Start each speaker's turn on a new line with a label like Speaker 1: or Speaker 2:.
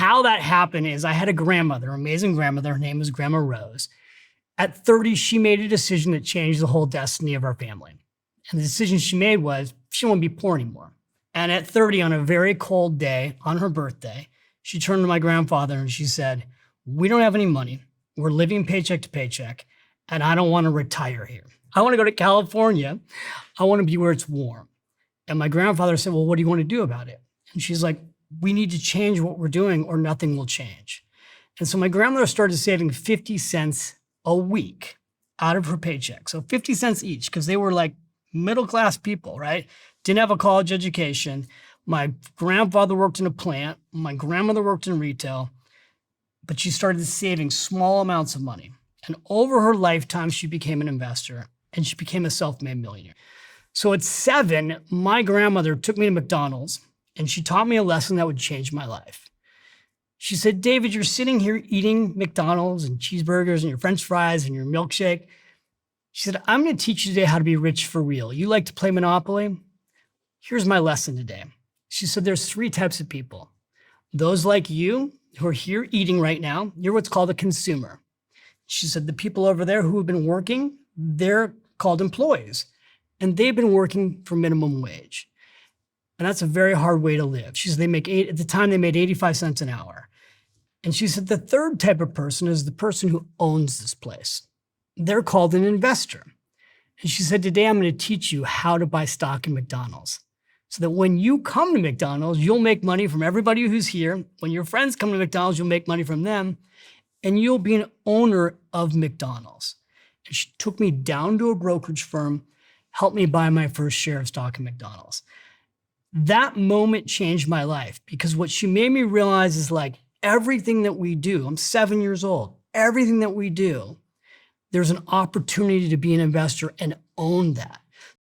Speaker 1: how that happened is I had a grandmother, amazing grandmother. Her name was Grandma Rose. At 30, she made a decision that changed the whole destiny of our family. And the decision she made was she didn't want to be poor anymore. And at 30, on a very cold day, on her birthday, she turned to my grandfather and she said, "We don't have any money. We're living paycheck to paycheck, and I don't want to retire here. I want to go to California. I want to be where it's warm." And my grandfather said, "Well, what do you want to do about it?" And she's like, "We need to change what we're doing or nothing will change." And so my grandmother started saving 50 cents a week out of her paycheck. So 50 cents each, because they were like middle-class people, right? Didn't have a college education. My grandfather worked in a plant. My grandmother worked in retail, but she started saving small amounts of money. And over her lifetime, she became an investor and she became a self-made millionaire. So at 7, my grandmother took me to McDonald's and she taught me a lesson that would change my life. She said, "David, you're sitting here eating McDonald's and cheeseburgers and your French fries and your milkshake." She said, "I'm going to teach you today how to be rich for real. You like to play Monopoly? Here's my lesson today." She said, "There's 3 types of people. Those like you who are here eating right now, you're what's called a consumer." She said, "The people over there who have been working, they're called employees, and they've been working for minimum wage. And that's a very hard way to live." She said, at the time they made 85 cents an hour. And she said, "The third type of person is the person who owns this place. They're called an investor." And she said, "Today I'm going to teach you how to buy stock in McDonald's so that when you come to McDonald's, you'll make money from everybody who's here. When your friends come to McDonald's, you'll make money from them, and you'll be an owner of McDonald's." And she took me down to a brokerage firm, helped me buy my first share of stock in McDonald's. That moment changed my life because what she made me realize is like everything that we do, I'm 7 years old, everything that we do, there's an opportunity to be an investor and own that.